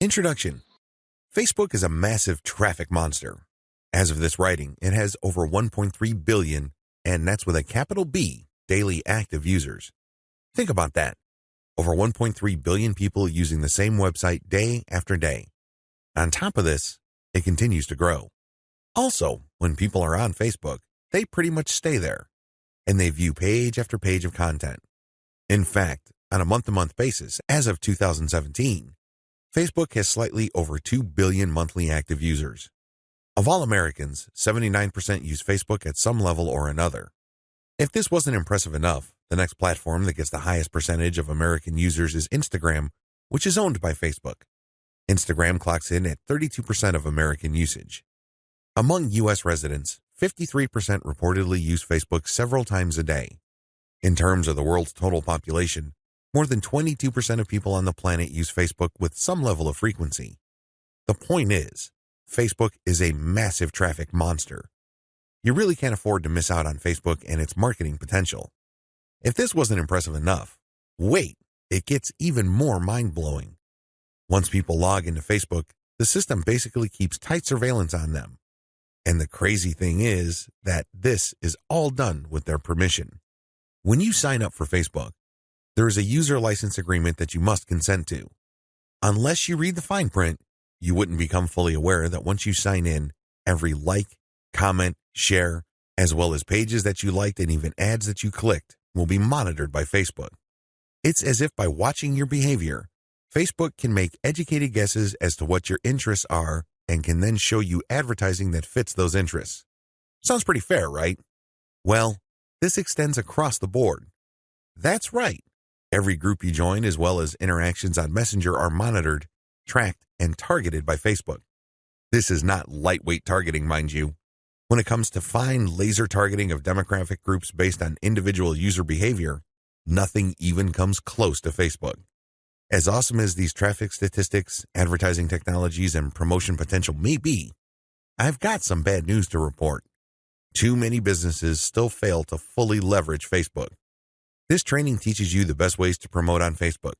Introduction. Facebook is a massive traffic monster. As of this writing, it has over 1.3 billion, and that's with a capital B, daily active users. Think about that. Over 1.3 billion people using the same website day after day. On top of this, it continues to grow. Also, when people are on Facebook, they pretty much stay there, and they view page after page of content. In fact, on a month-to-month basis, as of 2017, Facebook has slightly over 2 billion monthly active users. Of all Americans, 79% use Facebook at some level or another. If this wasn't impressive enough, the next platform that gets the highest percentage of American users is Instagram, which is owned by Facebook. Instagram clocks in at 32% of American usage. Among U.S. residents, 53% reportedly use Facebook several times a day. In terms of the world's total population, more than 22% of people on the planet use Facebook with some level of frequency. The point is, Facebook is a massive traffic monster. You really can't afford to miss out on Facebook and its marketing potential. If this wasn't impressive enough, wait, it gets even more mind-blowing. Once people log into Facebook, the system basically keeps tight surveillance on them. And the crazy thing is that this is all done with their permission. When you sign up for Facebook, there is a user license agreement that you must consent to. Unless you read the fine print, you wouldn't become fully aware that once you sign in, every like, comment, share, as well as pages that you liked and even ads that you clicked will be monitored by Facebook. It's as if by watching your behavior, Facebook can make educated guesses as to what your interests are and can then show you advertising that fits those interests. Sounds pretty fair, right? Well, this extends across the board. That's right. Every group you join, as well as interactions on Messenger, are monitored, tracked, and targeted by Facebook. This is not lightweight targeting, mind you. When it comes to fine laser targeting of demographic groups based on individual user behavior, nothing even comes close to Facebook. As awesome as these traffic statistics, advertising technologies, and promotion potential may be, I've got some bad news to report. Too many businesses still fail to fully leverage Facebook. This training teaches you the best ways to promote on Facebook.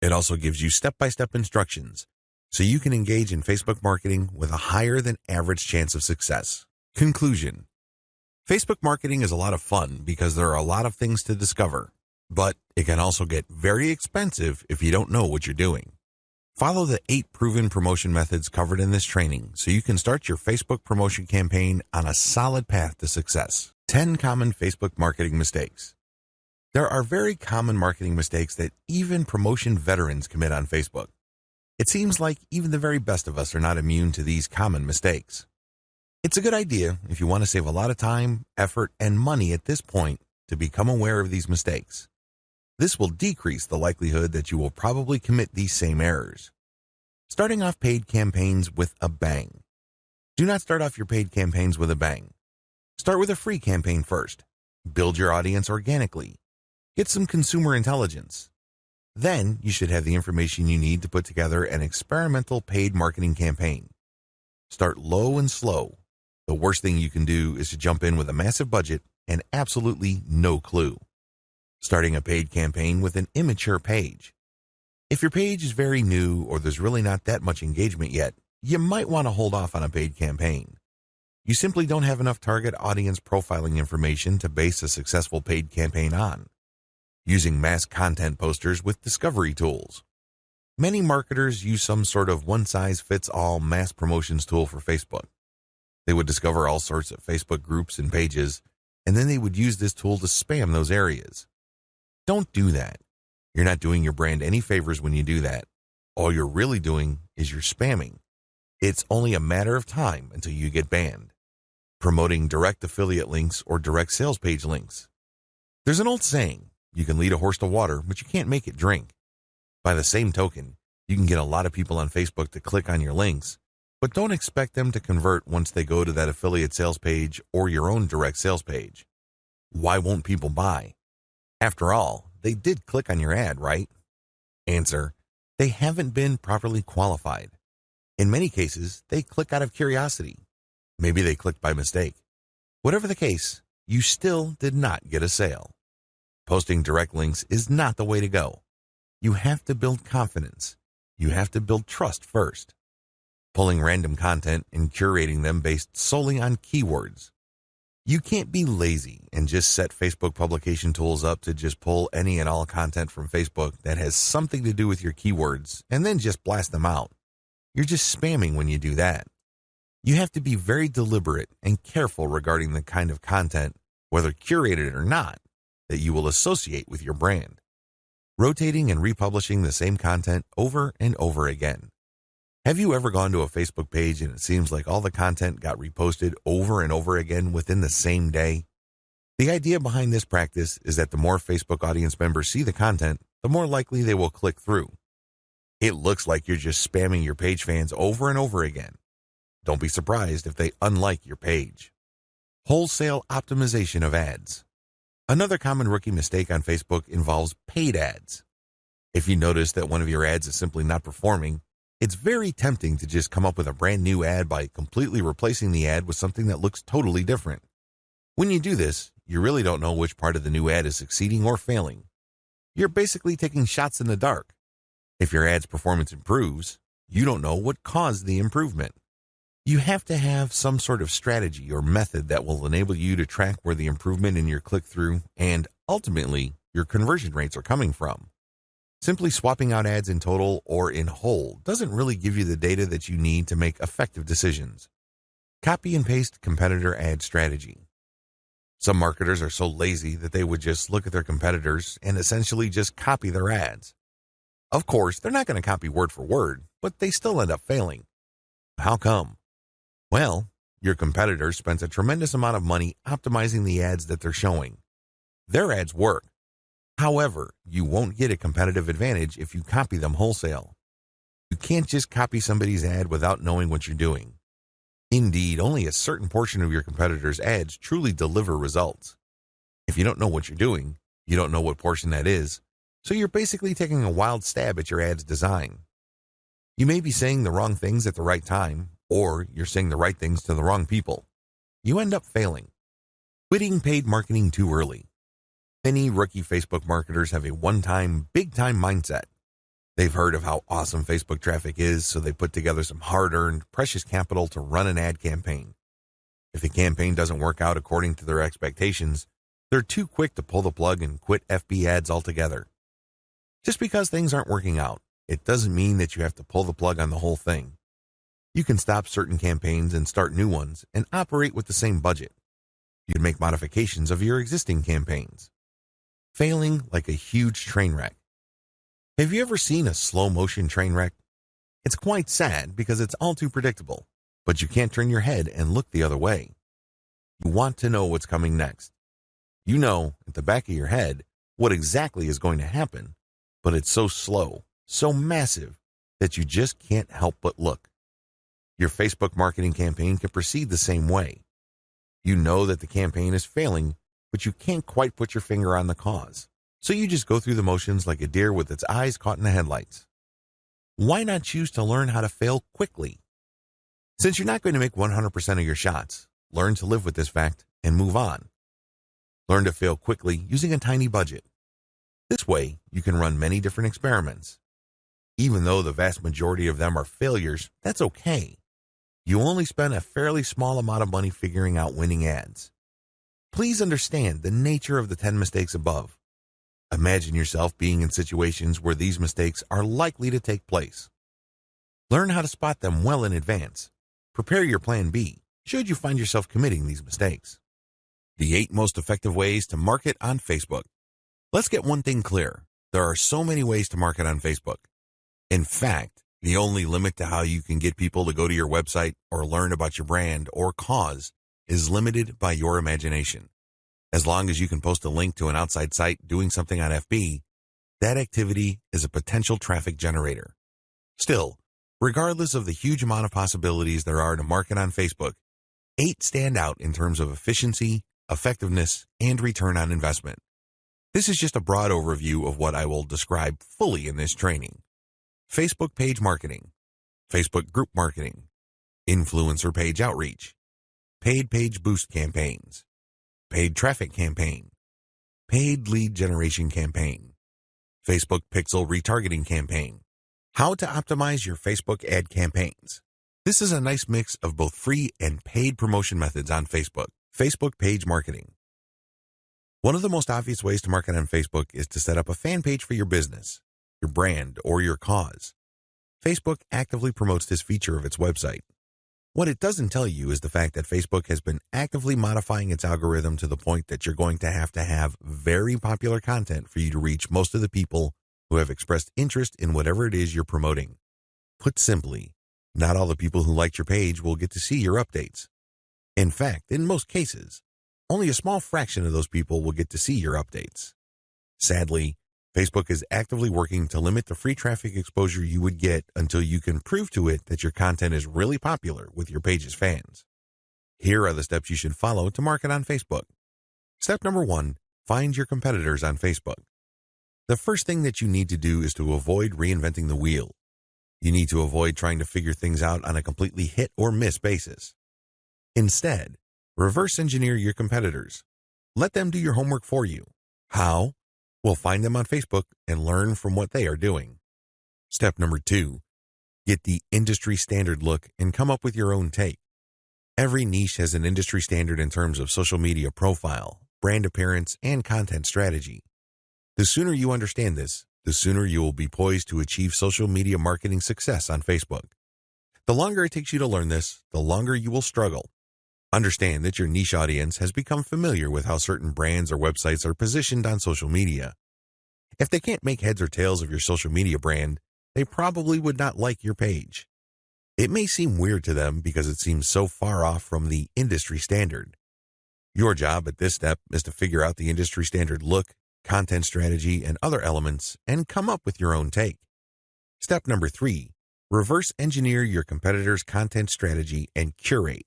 It also gives you step-by-step instructions so you can engage in Facebook marketing with a higher than average chance of success. Conclusion. Facebook marketing is a lot of fun because there are a lot of things to discover, but it can also get very expensive if you don't know what you're doing. Follow the 8 proven promotion methods covered in this training so you can start your Facebook promotion campaign on a solid path to success. 10 common Facebook marketing mistakes. There are very common marketing mistakes that even promotion veterans commit on Facebook. It seems like even the very best of us are not immune to these common mistakes. It's a good idea if you want to save a lot of time, effort, and money at this point to become aware of these mistakes. This will decrease the likelihood that you will probably commit these same errors. Starting off paid campaigns with a bang. Do not start off your paid campaigns with a bang. Start with a free campaign first. Build your audience organically. Get some consumer intelligence. Then you should have the information you need to put together an experimental paid marketing campaign. Start low and slow. The worst thing you can do is to jump in with a massive budget and absolutely no clue. Starting a paid campaign with an immature page. If your page is very new or there's really not that much engagement yet, you might want to hold off on a paid campaign. You simply don't have enough target audience profiling information to base a successful paid campaign on. Using mass content posters with discovery tools. Many marketers use some sort of one-size-fits-all mass promotions tool for Facebook. They would discover all sorts of Facebook groups and pages, and then they would use this tool to spam those areas. Don't do that. You're not doing your brand any favors when you do that. All you're really doing is you're spamming. It's only a matter of time until you get banned. Promoting direct affiliate links or direct sales page links. There's an old saying, you can lead a horse to water, but you can't make it drink. By the same token, you can get a lot of people on Facebook to click on your links, but don't expect them to convert once they go to that affiliate sales page or your own direct sales page. Why won't people buy? After all, they did click on your ad, right? Answer, they haven't been properly qualified. In many cases, they click out of curiosity. Maybe they clicked by mistake. Whatever the case, you still did not get a sale. Posting direct links is not the way to go. You have to build confidence. you have to build trust first. Pulling random content and curating them based solely on keywords. You can't be lazy and just set Facebook publication tools up to just pull any and all content from Facebook that has something to do with your keywords and then just blast them out. You're just spamming when you do that. You have to be very deliberate and careful regarding the kind of content, whether curated or not, that you will associate with your brand. Rotating and republishing the same content over and over again. Have you ever gone to a Facebook page and it seems like all the content got reposted over and over again within the same day? The idea behind this practice is that the more Facebook audience members see the content, the more likely they will click through. It looks like you're just spamming your page fans over and over again. Don't be surprised if they unlike your page. Wholesale optimization of ads. Another common rookie mistake on Facebook involves paid ads. If you notice that one of your ads is simply not performing, it's very tempting to just come up with a brand new ad by completely replacing the ad with something that looks totally different. When you do this, you really don't know which part of the new ad is succeeding or failing. You're basically taking shots in the dark. If your ad's performance improves, you don't know what caused the improvement. You have to have some sort of strategy or method that will enable you to track where the improvement in your click-through and, ultimately, your conversion rates are coming from. Simply swapping out ads in total or in whole doesn't really give you the data that you need to make effective decisions. Copy and paste competitor ad strategy. Some marketers are so lazy that they would just look at their competitors and essentially just copy their ads. Of course, they're not going to copy word for word, but they still end up failing. How come? Well, your competitors spent a tremendous amount of money optimizing the ads that they're showing. Their ads work. However, you won't get a competitive advantage if you copy them wholesale. You can't just copy somebody's ad without knowing what you're doing. Indeed, only a certain portion of your competitors' ads truly deliver results. If you don't know what you're doing, you don't know what portion that is, so you're basically taking a wild stab at your ad's design. You may be saying the wrong things at the right time, or you're saying the right things to the wrong people. You end up failing. Quitting paid marketing too early. Many rookie Facebook marketers have a one-time, big-time mindset. They've heard of how awesome Facebook traffic is, so they put together some hard-earned, precious capital to run an ad campaign. If the campaign doesn't work out according to their expectations, they're too quick to pull the plug and quit FB ads altogether. Just because things aren't working out, it doesn't mean that you have to pull the plug on the whole thing. You can stop certain campaigns and start new ones and operate with the same budget. You can make modifications of your existing campaigns. Failing like a huge train wreck. Have you ever seen a slow-motion train wreck? It's quite sad because it's all too predictable, but you can't turn your head and look the other way. You want to know what's coming next. You know, at the back of your head, what exactly is going to happen, but it's so slow, so massive, that you just can't help but look. Your Facebook marketing campaign can proceed the same way. You know that the campaign is failing, but you can't quite put your finger on the cause. So you just go through the motions like a deer with its eyes caught in the headlights. Why not choose to learn how to fail quickly? Since you're not going to make 100% of your shots, learn to live with this fact and move on. Learn to fail quickly using a tiny budget. This way, you can run many different experiments. Even though the vast majority of them are failures, that's okay. You only spend a fairly small amount of money figuring out winning ads. Please understand the nature of the 10 mistakes above. Imagine yourself being in situations where these mistakes are likely to take place. Learn how to spot them well in advance. Prepare your plan B, should you find yourself committing these mistakes. The 8 most effective ways to market on Facebook. Let's get one thing clear. There are so many ways to market on Facebook. In fact, the only limit to how you can get people to go to your website or learn about your brand or cause is limited by your imagination. As long as you can post a link to an outside site doing something on FB, that activity is a potential traffic generator. Still, regardless of the huge amount of possibilities there are to market on Facebook, 8 stand out in terms of efficiency, effectiveness, and return on investment. This is just a broad overview of what I will describe fully in this training. Facebook page marketing, Facebook group marketing, influencer page outreach, paid page boost campaigns, paid traffic campaign, paid lead generation campaign, Facebook pixel retargeting campaign, How to optimize your Facebook ad campaigns. This is a nice mix of both free and paid promotion methods on Facebook. Facebook page marketing. One of the most obvious ways to market on Facebook is to set up a fan page for your business, your brand, or your cause. Facebook actively promotes this feature of its website. What it doesn't tell you is the fact that Facebook has been actively modifying its algorithm to the point that you're going to have very popular content for you to reach most of the people who have expressed interest in whatever it is you're promoting. Put simply, not all the people who liked your page will get to see your updates. In fact, in most cases, only a small fraction of those people will get to see your updates. Sadly, Facebook is actively working to limit the free traffic exposure you would get until you can prove to it that your content is really popular with your page's fans. Here are the steps you should follow to market on Facebook. Step number 1, find your competitors on Facebook. The first thing that you need to do is to avoid reinventing the wheel. You need to avoid trying to figure things out on a completely hit or miss basis. Instead, reverse engineer your competitors. Let them do your homework for you. How? Well, find them on Facebook and learn from what they are doing. Step number 2, get the industry standard look and come up with your own take. Every niche has an industry standard in terms of social media profile, brand appearance, and content strategy. The sooner you understand this, the sooner you will be poised to achieve social media marketing success on Facebook. The longer it takes you to learn this, the longer you will struggle. Understand that your niche audience has become familiar with how certain brands or websites are positioned on social media. If they can't make heads or tails of your social media brand, they probably would not like your page. It may seem weird to them because it seems so far off from the industry standard. Your job at this step is to figure out the industry standard look, content strategy, and other elements and come up with your own take. Step number 3, reverse engineer your competitors' content strategy and curate.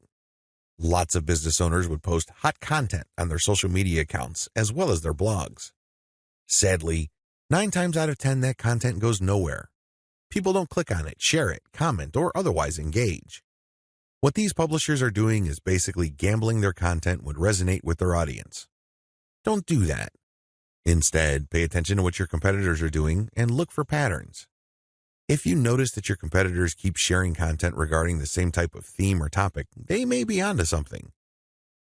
Lots of business owners would post hot content on their social media accounts as well as their blogs. Sadly, 9 times out of 10 that content goes nowhere. People don't click on it, share it, comment, or otherwise engage. What these publishers are doing is basically gambling their content would resonate with their audience. Don't do that. Instead, pay attention to what your competitors are doing and look for patterns. If you notice that your competitors keep sharing content regarding the same type of theme or topic, they may be onto something.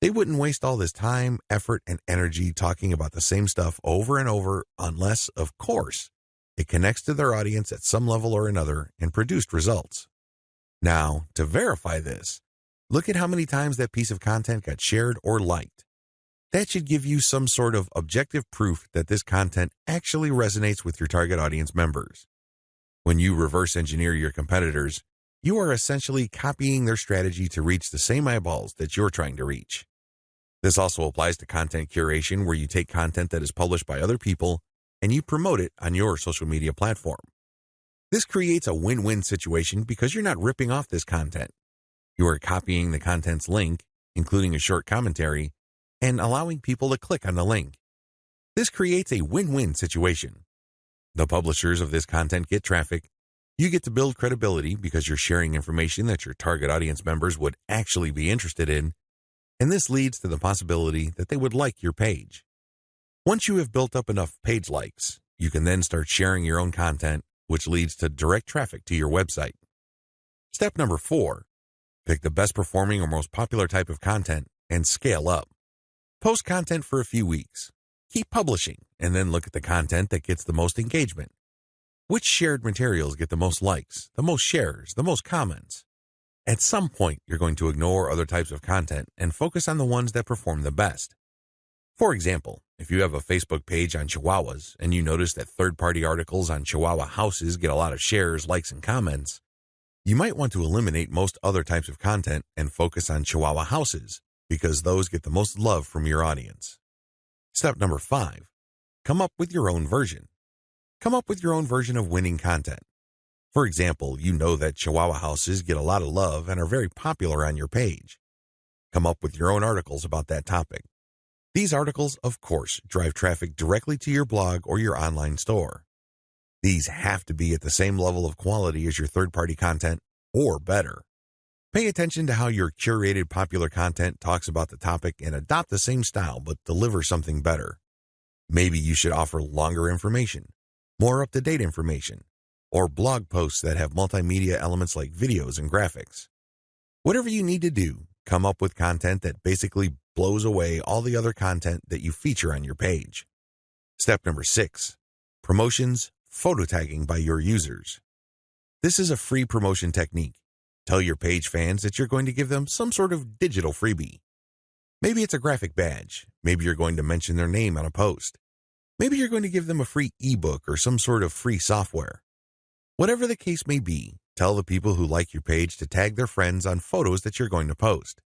They wouldn't waste all this time, effort, and energy talking about the same stuff over and over unless, of course, it connects to their audience at some level or another and produced results. Now, to verify this, look at how many times that piece of content got shared or liked. That should give you some sort of objective proof that this content actually resonates with your target audience members. When you reverse engineer your competitors, you are essentially copying their strategy to reach the same eyeballs that you're trying to reach. This also applies to content curation, where you take content that is published by other people and you promote it on your social media platform. This creates a win-win situation because you're not ripping off this content. You are copying the content's link, including a short commentary, and allowing people to click on the link. This creates a win-win situation. The publishers of this content get traffic. You get to build credibility because you're sharing information that your target audience members would actually be interested in, and this leads to the possibility that they would like your page. Once you have built up enough page likes, you can then start sharing your own content, which leads to direct traffic to your website. Step number 4, pick the best performing or most popular type of content and scale up. Post content for a few weeks. Keep publishing, and then look at the content that gets the most engagement. Which shared materials get the most likes, the most shares, the most comments? At some point, you're going to ignore other types of content and focus on the ones that perform the best. For example, if you have a Facebook page on Chihuahuas and you notice that third-party articles on Chihuahua houses get a lot of shares, likes, and comments, you might want to eliminate most other types of content and focus on Chihuahua houses because those get the most love from your audience. Step number 5, come up with your own version. Come up with your own version of winning content. For example, you know that Chihuahua houses get a lot of love and are very popular on your page. Come up with your own articles about that topic. These articles, of course, drive traffic directly to your blog or your online store. These have to be at the same level of quality as your third-party content, or better. Pay attention to how your curated popular content talks about the topic and adopt the same style but deliver something better. Maybe you should offer longer information, more up-to-date information, or blog posts that have multimedia elements like videos and graphics. Whatever you need to do, come up with content that basically blows away all the other content that you feature on your page. Step number 6, promotions, photo tagging by your users. This is a free promotion technique. Tell your page fans that you're going to give them some sort of digital freebie. Maybe it's a graphic badge. Maybe you're going to mention their name on a post. Maybe you're going to give them a free ebook or some sort of free software. Whatever the case may be, tell the people who like your page to tag their friends on photos that you're going to post.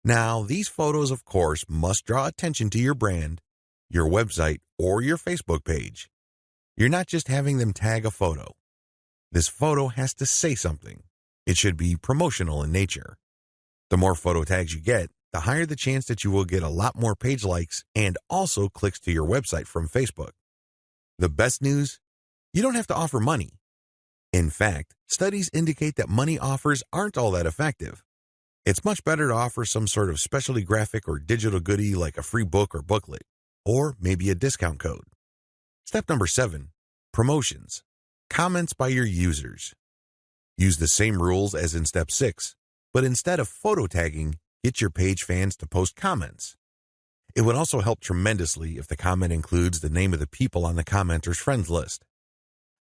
Now, these photos, of course, must draw attention to your brand, your website, or your Facebook page. You're not just having them tag a photo. This photo has to say something. It should be promotional in nature. The more photo tags you get, the higher the chance that you will get a lot more page likes and also clicks to your website from Facebook. The best news? You don't have to offer money. In fact, studies indicate that money offers aren't all that effective. It's much better to offer some sort of specialty graphic or digital goodie like a free book or booklet, or maybe a discount code. Step number 7, promotions. Comments by your users. Use the same rules as in step 6, but instead of photo tagging, get your page fans to post comments. It would also help tremendously if the comment includes the name of the people on the commenter's friends list.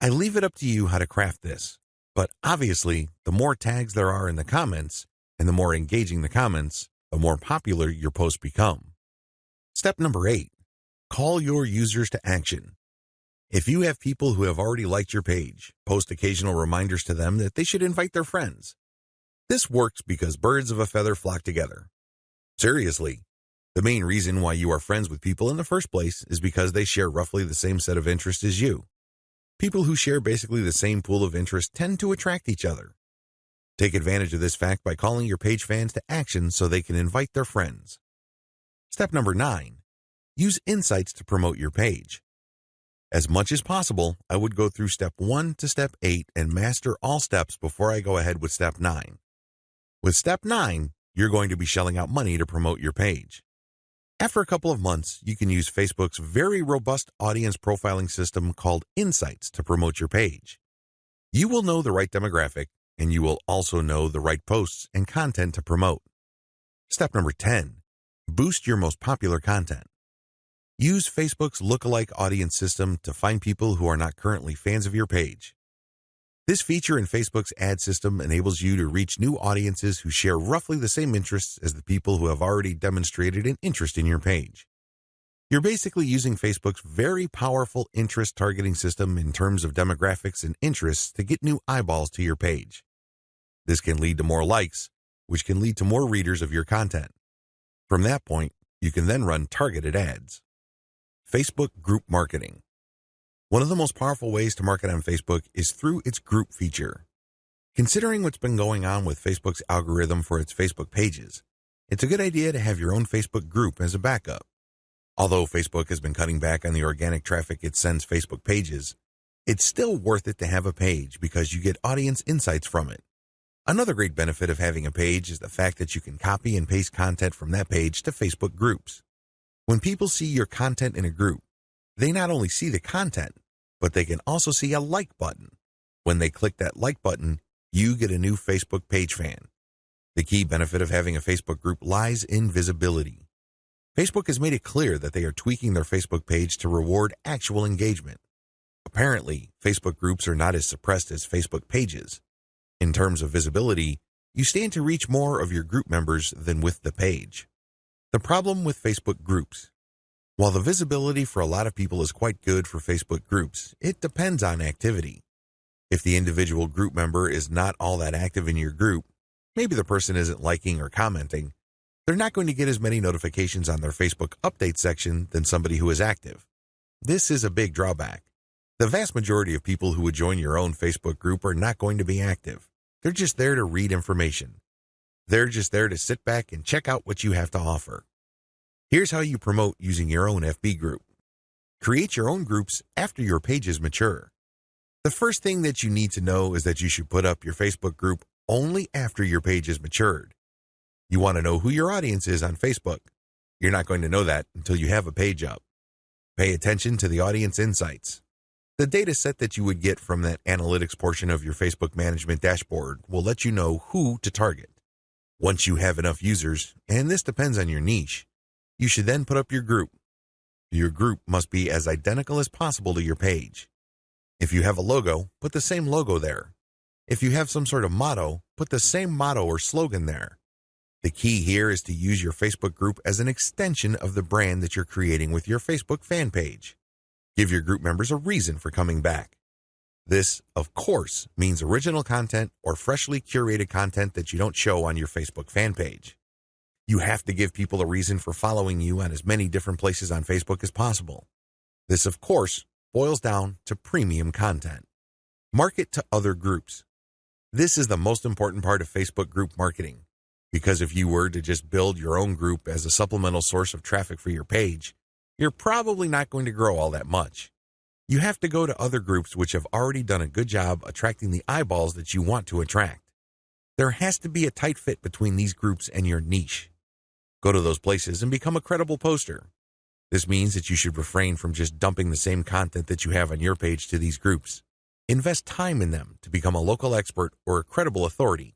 I leave it up to you how to craft this, but obviously, the more tags there are in the comments, and the more engaging the comments, the more popular your posts become. Step number 8, call your users to action. If you have people who have already liked your page, post occasional reminders to them that they should invite their friends. This works because birds of a feather flock together. Seriously, the main reason why you are friends with people in the first place is because they share roughly the same set of interests as you. People who share basically the same pool of interest tend to attract each other. Take advantage of this fact by calling your page fans to action so they can invite their friends. Step number 9, use insights to promote your page. As much as possible, I would go through step 1 to step 8 and master all steps before I go ahead with step 9. With step 9, you're going to be shelling out money to promote your page. After a couple of months, you can use Facebook's very robust audience profiling system called Insights to promote your page. You will know the right demographic, and you will also know the right posts and content to promote. Step number 10, boost your most popular content. Use Facebook's lookalike audience system to find people who are not currently fans of your page. This feature in Facebook's ad system enables you to reach new audiences who share roughly the same interests as the people who have already demonstrated an interest in your page. You're basically using Facebook's very powerful interest targeting system in terms of demographics and interests to get new eyeballs to your page. This can lead to more likes, which can lead to more readers of your content. From that point, you can then run targeted ads. Facebook group marketing. One of the most powerful ways to market on Facebook is through its group feature. Considering what's been going on with Facebook's algorithm for its Facebook pages, it's a good idea to have your own Facebook group as a backup. Although Facebook has been cutting back on the organic traffic it sends Facebook pages, it's still worth it to have a page because you get audience insights from it. Another great benefit of having a page is the fact that you can copy and paste content from that page to Facebook groups. When people see your content in a group, they not only see the content, but they can also see a like button. When they click that like button, you get a new Facebook page fan. The key benefit of having a Facebook group lies in visibility. Facebook has made it clear that they are tweaking their Facebook page to reward actual engagement. Apparently, Facebook groups are not as suppressed as Facebook pages. In terms of visibility, you stand to reach more of your group members than with the page. The problem with Facebook groups. While the visibility for a lot of people is quite good for Facebook groups, it depends on activity. If the individual group member is not all that active in your group, maybe the person isn't liking or commenting, they're not going to get as many notifications on their Facebook update section than somebody who is active. This is a big drawback. The vast majority of people who would join your own Facebook group are not going to be active. They're just there to read information. They're just there to sit back and check out what you have to offer. Here's how you promote using your own FB group. Create your own groups after your pages mature. The first thing that you need to know is that you should put up your Facebook group only after your page is matured. You want to know who your audience is on Facebook. You're not going to know that until you have a page up. Pay attention to the audience insights. The data set that you would get from that analytics portion of your Facebook management dashboard will let you know who to target. Once you have enough users, and this depends on your niche, you should then put up your group. Your group must be as identical as possible to your page. If you have a logo, put the same logo there. If you have some sort of motto, put the same motto or slogan there. The key here is to use your Facebook group as an extension of the brand that you're creating with your Facebook fan page. Give your group members a reason for coming back. This, of course, means original content or freshly curated content that you don't show on your Facebook fan page. You have to give people a reason for following you on as many different places on Facebook as possible. This, of course, boils down to premium content. Market to other groups. This is the most important part of Facebook group marketing, because if you were to just build your own group as a supplemental source of traffic for your page, you're probably not going to grow all that much. You have to go to other groups which have already done a good job attracting the eyeballs that you want to attract. There has to be a tight fit between these groups and your niche. Go to those places and become a credible poster. This means that you should refrain from just dumping the same content that you have on your page to these groups. Invest time in them to become a local expert or a credible authority.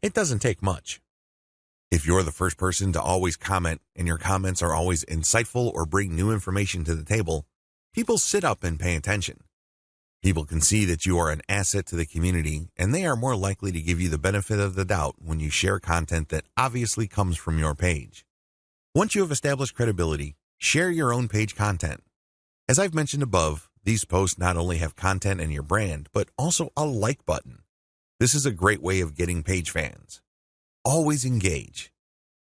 It doesn't take much. If you're the first person to always comment and your comments are always insightful or bring new information to the table, people sit up and pay attention. People can see that you are an asset to the community, and they are more likely to give you the benefit of the doubt when you share content that obviously comes from your page. Once you have established credibility, share your own page content. As I've mentioned above, these posts not only have content and your brand, but also a like button. This is a great way of getting page fans. Always engage.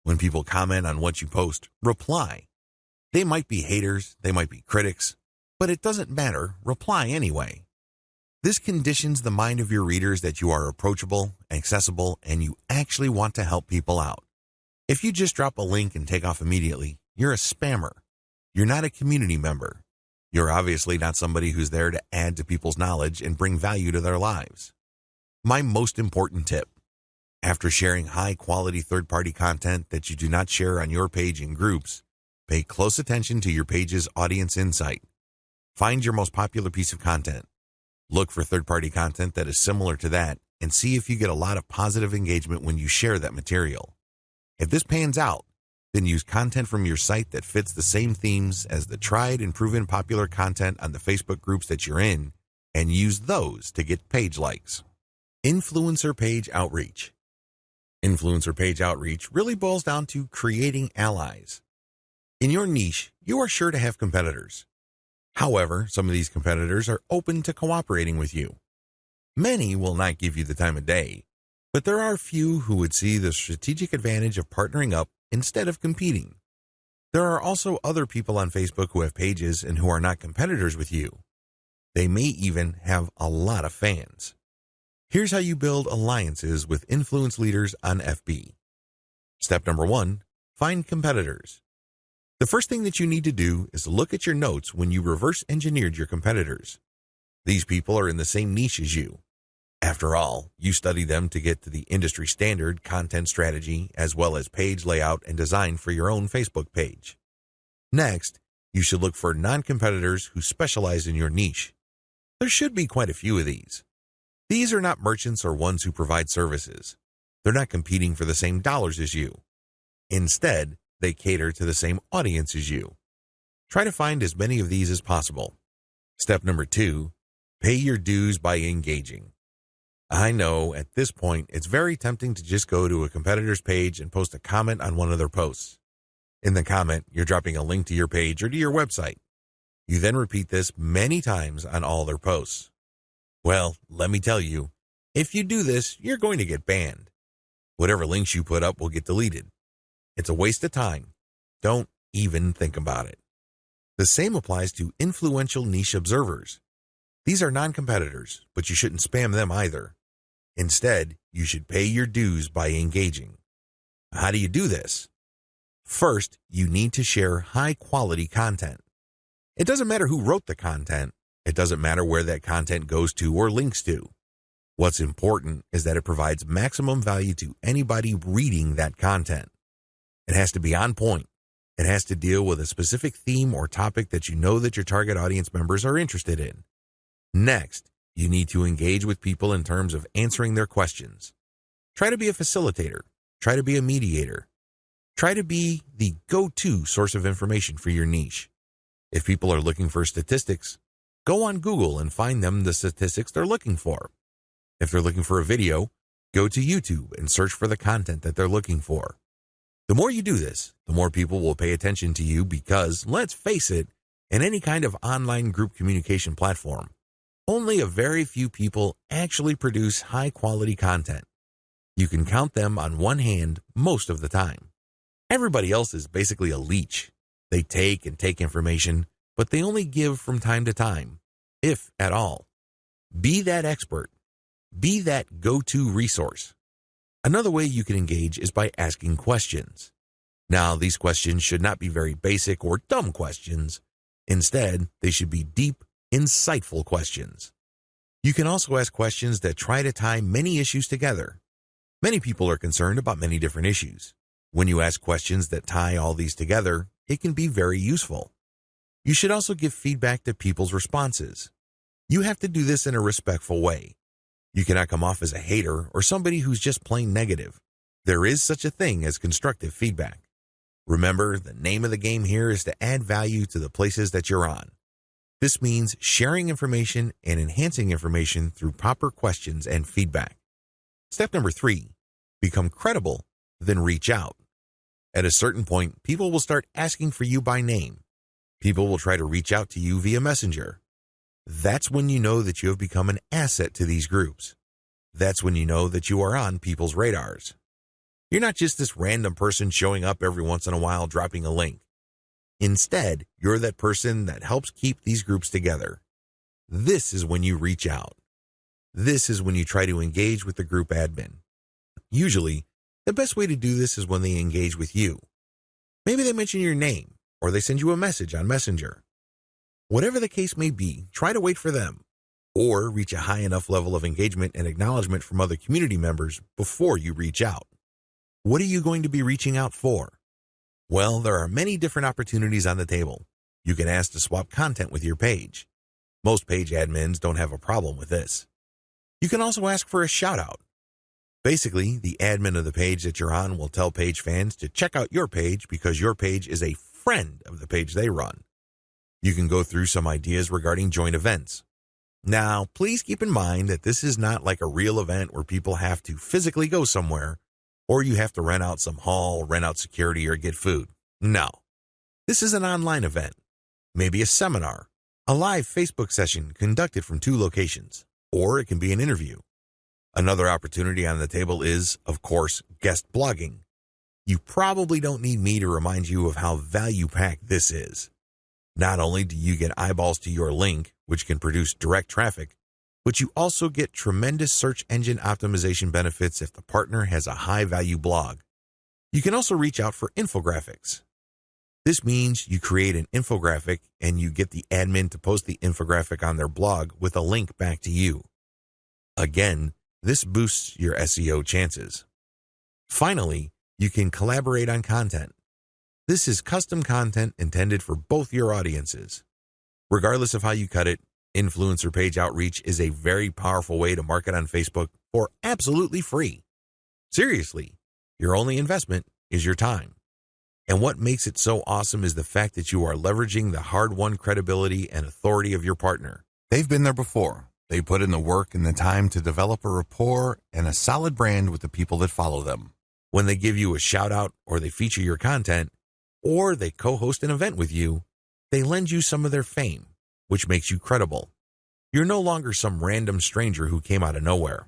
When people comment on what you post, reply. They might be haters, they might be critics, but it doesn't matter, reply anyway. This conditions the mind of your readers that you are approachable, accessible, and you actually want to help people out. If you just drop a link and take off immediately, you're a spammer. You're not a community member. You're obviously not somebody who's there to add to people's knowledge and bring value to their lives. My most important tip: after sharing high-quality third-party content that you do not share on your page in groups, pay close attention to your page's audience insight. Find your most popular piece of content. Look for third-party content that is similar to that and see if you get a lot of positive engagement when you share that material. If this pans out, then use content from your site that fits the same themes as the tried and proven popular content on the Facebook groups that you're in, and use those to get page likes. Influencer page outreach. Influencer page outreach really boils down to creating allies. In your niche, you are sure to have competitors. However, some of these competitors are open to cooperating with you. Many will not give you the time of day, but there are few who would see the strategic advantage of partnering up instead of competing. There are also other people on Facebook who have pages and who are not competitors with you. They may even have a lot of fans. Here's how you build alliances with influence leaders on FB. Step number 1, find competitors. The first thing that you need to do is look at your notes when you reverse engineered your competitors. These people are in the same niche as you. After all, you study them to get to the industry standard content strategy as well as page layout and design for your own Facebook page. Next, you should look for non-competitors who specialize in your niche. There should be quite a few of these. These are not merchants or ones who provide services. They're not competing for the same dollars as you. Instead, they cater to the same audience as you. Try to find as many of these as possible. Step number 2, pay your dues by engaging. I know at this point it's very tempting to just go to a competitor's page and post a comment on one of their posts. In the comment, you're dropping a link to your page or to your website. You then repeat this many times on all their posts. Well, let me tell you, if you do this, you're going to get banned. Whatever links you put up will get deleted. It's a waste of time. Don't even think about it. The same applies to influential niche observers. These are non-competitors, but you shouldn't spam them either. Instead, you should pay your dues by engaging. How do you do this? First, you need to share high-quality content. It doesn't matter who wrote the content. It doesn't matter where that content goes to or links to. What's important is that it provides maximum value to anybody reading that content. It has to be on point. It has to deal with a specific theme or topic that you know that your target audience members are interested in. Next, you need to engage with people in terms of answering their questions. Try to be a facilitator. Try to be a mediator. Try to be the go-to source of information for your niche. If people are looking for statistics, go on Google and find them the statistics they're looking for. If they're looking for a video, go to YouTube and search for the content that they're looking for. The more you do this, the more people will pay attention to you because, let's face it, in any kind of online group communication platform, only a very few people actually produce high-quality content. You can count them on one hand most of the time. Everybody else is basically a leech. They take and take information, but they only give from time to time, if at all. Be that expert. Be that go-to resource. Another way you can engage is by asking questions. Now, these questions should not be very basic or dumb questions. Instead, they should be deep, insightful questions. You can also ask questions that try to tie many issues together. Many people are concerned about many different issues. When you ask questions that tie all these together, it can be very useful. You should also give feedback to people's responses. You have to do this in a respectful way. You cannot come off as a hater or somebody who's just plain negative. There is such a thing as constructive feedback. Remember, the name of the game here is to add value to the places that you're on. This means sharing information and enhancing information through proper questions and feedback. Step number 3, become credible, then reach out. At a certain point, people will start asking for you by name. People will try to reach out to you via Messenger. That's when you know that you have become an asset to these groups. That's when you know that you are on people's radars. You're not just this random person showing up every once in a while dropping a link. Instead, you're that person that helps keep these groups together. This is when you reach out. This is when you try to engage with the group admin. Usually, the best way to do this is when they engage with you. Maybe they mention your name, or they send you a message on Messenger. Whatever the case may be, try to wait for them, or reach a high enough level of engagement and acknowledgement from other community members before you reach out. What are you going to be reaching out for? Well, there are many different opportunities on the table. You can ask to swap content with your page. Most page admins don't have a problem with this. You can also ask for a shout-out. Basically, the admin of the page that you're on will tell page fans to check out your page because your page is a friend of the page they run. You can go through some ideas regarding joint events. Now, please keep in mind that this is not like a real event where people have to physically go somewhere, or you have to rent out some hall, rent out security, or get food. No. This is an online event. Maybe a seminar, a live Facebook session conducted from 2 locations, or it can be an interview. Another opportunity on the table is, of course, guest blogging. You probably don't need me to remind you of how value-packed this is. Not only do you get eyeballs to your link, which can produce direct traffic, but you also get tremendous search engine optimization benefits if the partner has a high-value blog. You can also reach out for infographics. This means you create an infographic and you get the admin to post the infographic on their blog with a link back to you. Again, this boosts your SEO chances. Finally, you can collaborate on content. This is custom content intended for both your audiences. Regardless of how you cut it, influencer page outreach is a very powerful way to market on Facebook for absolutely free. Seriously, your only investment is your time. And what makes it so awesome is the fact that you are leveraging the hard-won credibility and authority of your partner. They've been there before. They put in the work and the time to develop a rapport and a solid brand with the people that follow them. When they give you a shout-out or they feature your content, or they co-host an event with you, they lend you some of their fame, which makes you credible. You're no longer some random stranger who came out of nowhere.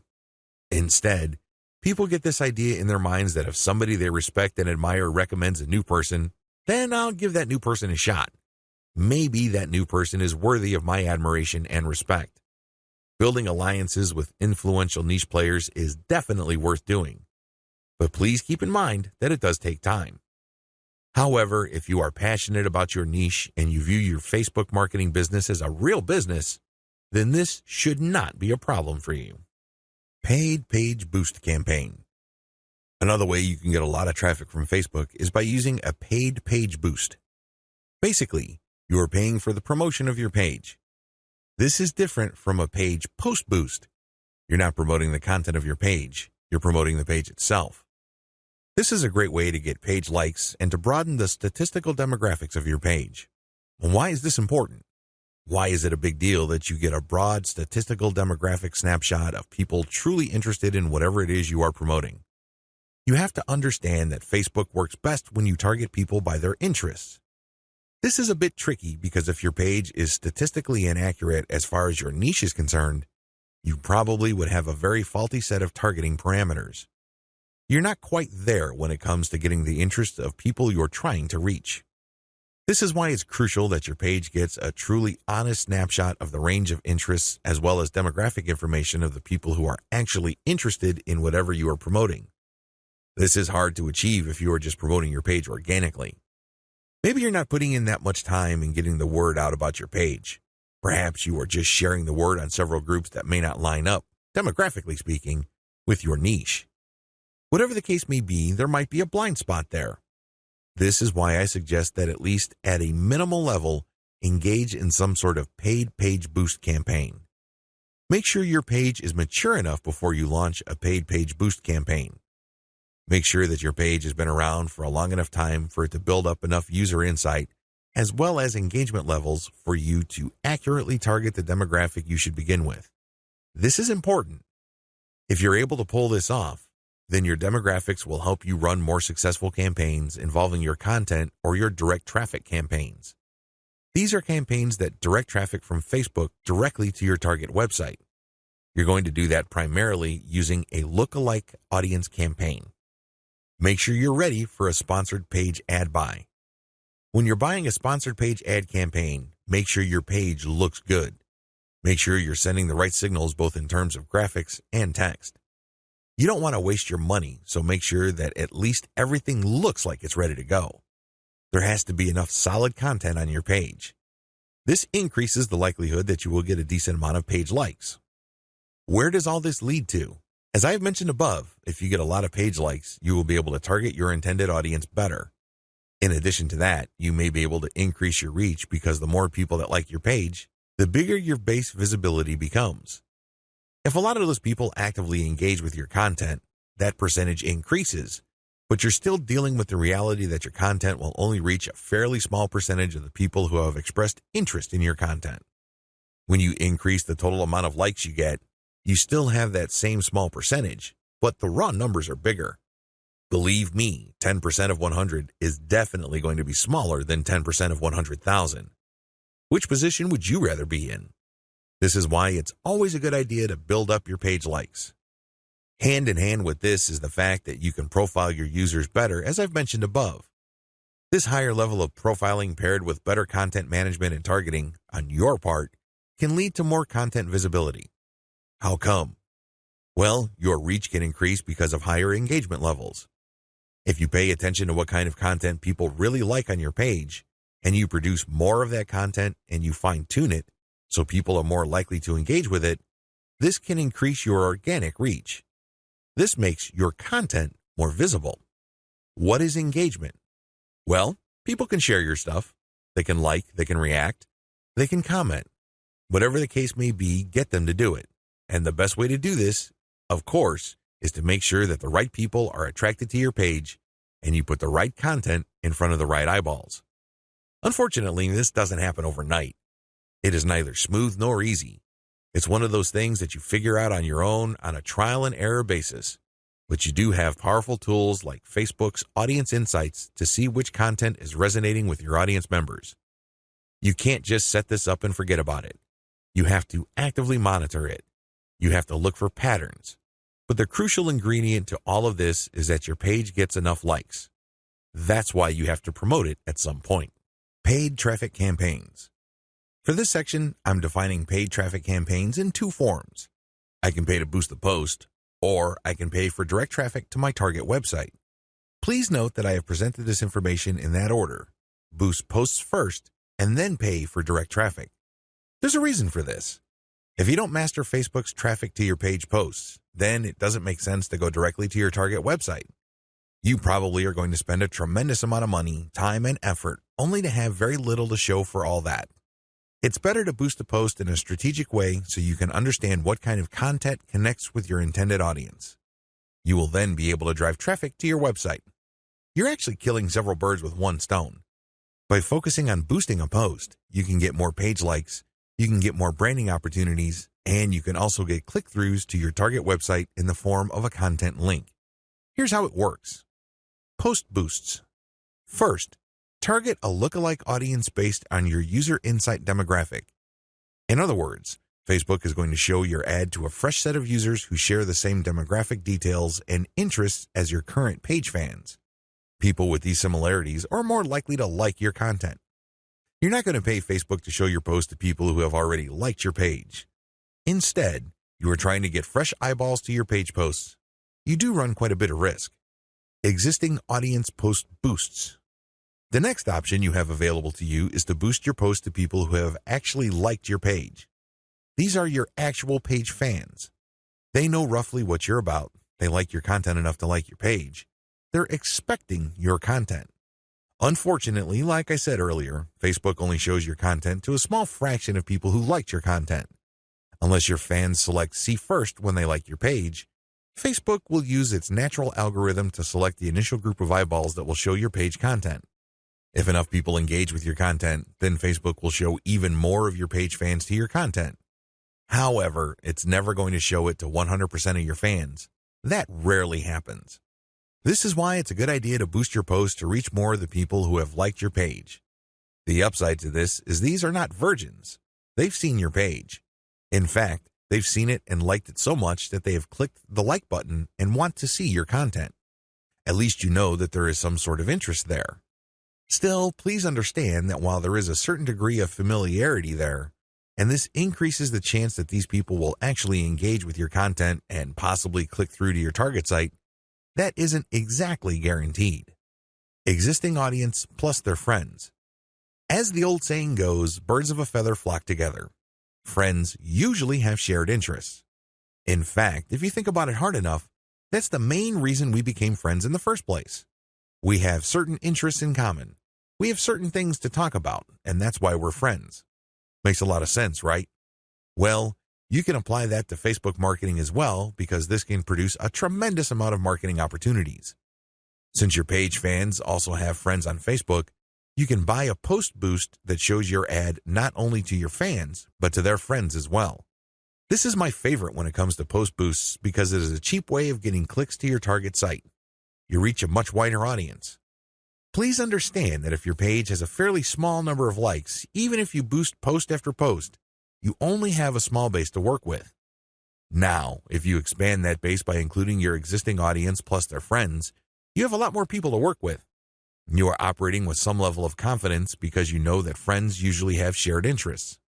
Instead, people get this idea in their minds that if somebody they respect and admire recommends a new person, then I'll give that new person a shot. Maybe that new person is worthy of my admiration and respect. Building alliances with influential niche players is definitely worth doing. But please keep in mind that it does take time. However, if you are passionate about your niche and you view your Facebook marketing business as a real business, then this should not be a problem for you. Paid Page Boost Campaign. Another way you can get a lot of traffic from Facebook is by using a paid page boost. Basically, you are paying for the promotion of your page. This is different from a page post boost. You're not promoting the content of your page, you're promoting the page itself. This is a great way to get page likes and to broaden the statistical demographics of your page. Why is this important? Why is it a big deal that you get a broad statistical demographic snapshot of people truly interested in whatever it is you are promoting? You have to understand that Facebook works best when you target people by their interests. This is a bit tricky because if your page is statistically inaccurate as far as your niche is concerned, you probably would have a very faulty set of targeting parameters. You're not quite there when it comes to getting the interest of people you're trying to reach. This is why it's crucial that your page gets a truly honest snapshot of the range of interests as well as demographic information of the people who are actually interested in whatever you are promoting. This is hard to achieve if you are just promoting your page organically. Maybe you're not putting in that much time in getting the word out about your page. Perhaps you are just sharing the word on several groups that may not line up, demographically speaking, with your niche. Whatever the case may be, there might be a blind spot there. This is why I suggest that at least at a minimal level, engage in some sort of paid page boost campaign. Make sure your page is mature enough before you launch a paid page boost campaign. Make sure that your page has been around for a long enough time for it to build up enough user insight as well as engagement levels for you to accurately target the demographic you should begin with. This is important. If you're able to pull this off, then your demographics will help you run more successful campaigns involving your content or your direct traffic campaigns. These are campaigns that direct traffic from Facebook directly to your target website. You're going to do that primarily using a lookalike audience campaign. Make sure you're ready for a sponsored page ad buy. When you're buying a sponsored page ad campaign, make sure your page looks good. Make sure you're sending the right signals both in terms of graphics and text. You don't want to waste your money, so make sure that at least everything looks like it's ready to go. There has to be enough solid content on your page. This increases the likelihood that you will get a decent amount of page likes. Where does all this lead to? As I have mentioned above, if you get a lot of page likes, you will be able to target your intended audience better. In addition to that, you may be able to increase your reach because the more people that like your page, the bigger your base visibility becomes. If a lot of those people actively engage with your content, that percentage increases, but you're still dealing with the reality that your content will only reach a fairly small percentage of the people who have expressed interest in your content. When you increase the total amount of likes you get, you still have that same small percentage, but the raw numbers are bigger. Believe me, 10% of 100 is definitely going to be smaller than 10% of 100,000. Which position would you rather be in? This is why it's always a good idea to build up your page likes. Hand in hand with this is the fact that you can profile your users better, as I've mentioned above. This higher level of profiling paired with better content management and targeting on your part can lead to more content visibility. How come? Well, your reach can increase because of higher engagement levels. If you pay attention to what kind of content people really like on your page, and you produce more of that content and you fine-tune it so people are more likely to engage with it, this can increase your organic reach. This makes your content more visible. What is engagement? Well, people can share your stuff. They can like, they can react, they can comment. Whatever the case may be, get them to do it. And the best way to do this, of course, is to make sure that the right people are attracted to your page and you put the right content in front of the right eyeballs. Unfortunately, this doesn't happen overnight. It is neither smooth nor easy. It's one of those things that you figure out on your own on a trial and error basis. But you do have powerful tools like Facebook's Audience Insights to see which content is resonating with your audience members. You can't just set this up and forget about it. You have to actively monitor it. You have to look for patterns. But the crucial ingredient to all of this is that your page gets enough likes. That's why you have to promote it at some point. Paid traffic campaigns. For this section, I'm defining paid traffic campaigns in two forms. I can pay to boost the post, or I can pay for direct traffic to my target website. Please note that I have presented this information in that order. Boost posts first, and then pay for direct traffic. There's a reason for this. If you don't master Facebook's traffic to your page posts, then it doesn't make sense to go directly to your target website. You probably are going to spend a tremendous amount of money, time, and effort only to have very little to show for all that. It's better to boost a post in a strategic way so you can understand what kind of content connects with your intended audience. You will then be able to drive traffic to your website. You're actually killing several birds with one stone. By focusing on boosting a post, you can get more page likes, you can get more branding opportunities, and you can also get click-throughs to your target website in the form of a content link. Here's how it works. Post boosts. First, target a lookalike audience based on your user insight demographic. In other words, Facebook is going to show your ad to a fresh set of users who share the same demographic details and interests as your current page fans. People with these similarities are more likely to like your content. You're not going to pay Facebook to show your post to people who have already liked your page. Instead, you are trying to get fresh eyeballs to your page posts. You do run quite a bit of risk. Existing audience post boosts. The next option you have available to you is to boost your post to people who have actually liked your page. These are your actual page fans. They know roughly what you're about. They like your content enough to like your page. They're expecting your content. Unfortunately, like I said earlier, Facebook only shows your content to a small fraction of people who liked your content. Unless your fans select see first when they like your page, Facebook will use its natural algorithm to select the initial group of eyeballs that will show your page content. If enough people engage with your content, then Facebook will show even more of your page fans to your content. However, it's never going to show it to 100% of your fans. That rarely happens. This is why it's a good idea to boost your post to reach more of the people who have liked your page. The upside to this is these are not virgins. They've seen your page. In fact, they've seen it and liked it so much that they have clicked the like button and want to see your content. At least you know that there is some sort of interest there. Still, please understand that while there is a certain degree of familiarity there, and this increases the chance that these people will actually engage with your content and possibly click through to your target site, that isn't exactly guaranteed. Existing audience plus their friends. As the old saying goes, birds of a feather flock together. Friends usually have shared interests. In fact, if you think about it hard enough, that's the main reason we became friends in the first place. We have certain interests in common. We have certain things to talk about, and that's why we're friends. Makes a lot of sense, right? Well, you can apply that to Facebook marketing as well, because this can produce a tremendous amount of marketing opportunities. Since your page fans also have friends on Facebook, you can buy a post boost that shows your ad not only to your fans, but to their friends as well. This is my favorite when it comes to post boosts because it is a cheap way of getting clicks to your target site. You reach a much wider audience. Please understand that if your page has a fairly small number of likes, even if you boost post after post, you only have a small base to work with. Now, if you expand that base by including your existing audience plus their friends, you have a lot more people to work with. You are operating with some level of confidence because you know that friends usually have shared interests.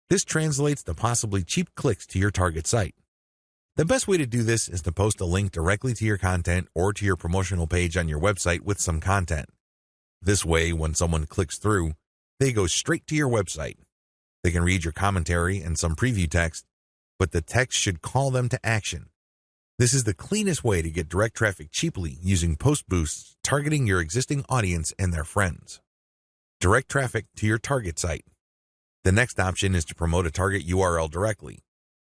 This translates to possibly cheap clicks to your target site. The best way to do this is to post a link directly to your content or to your promotional page on your website with some content. This way, when someone clicks through, they go straight to your website. They can read your commentary and some preview text, but the text should call them to action. This is the cleanest way to get direct traffic cheaply using post boosts targeting your existing audience and their friends. Direct traffic to your target site. The next option is to promote a target URL directly.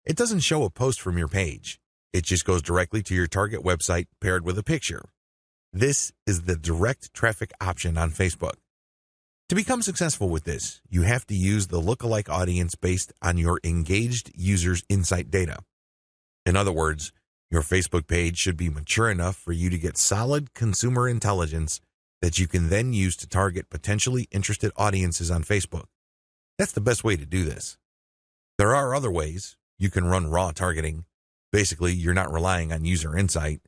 It doesn't show a post from your page. It just goes directly to your target website paired with a picture. This is the direct traffic option on Facebook. To become successful with this, you have to use the lookalike audience based on your engaged users' insight data. In other words, your Facebook page should be mature enough for you to get solid consumer intelligence that you can then use to target potentially interested audiences on Facebook. That's the best way to do this. There are other ways. You can run raw targeting. Basically, you're not relying on user insight.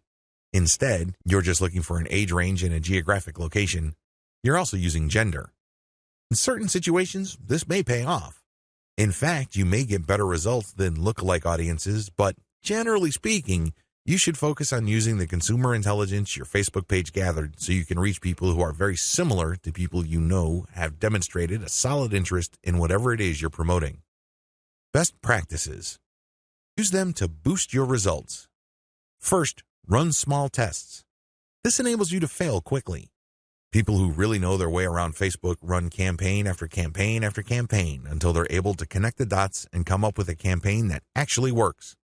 Instead, you're just looking for an age range and a geographic location. You're also using gender. In certain situations, this may pay off. In fact, you may get better results than lookalike audiences, but generally speaking, you should focus on using the consumer intelligence your Facebook page gathered so you can reach people who are very similar to people you know have demonstrated a solid interest in whatever it is you're promoting. Best practices. Use them to boost your results. First, run small tests. This enables you to fail quickly. People who really know their way around Facebook run campaign after campaign after campaign until they're able to connect the dots and come up with a campaign that actually works.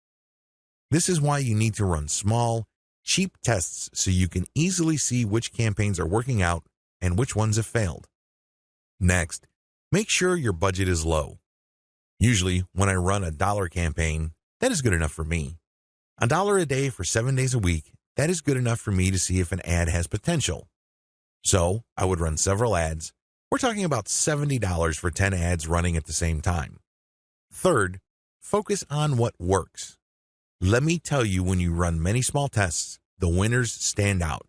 This is why you need to run small, cheap tests so you can easily see which campaigns are working out and which ones have failed. Next, make sure your budget is low. Usually, when I run a $1 campaign, that is good enough for me. $1 a day for 7 days a week, that is good enough for me to see if an ad has potential. So, I would run several ads. We're talking about $70 for 10 ads running at the same time. Third, focus on what works. Let me tell you, when you run many small tests, the winners stand out.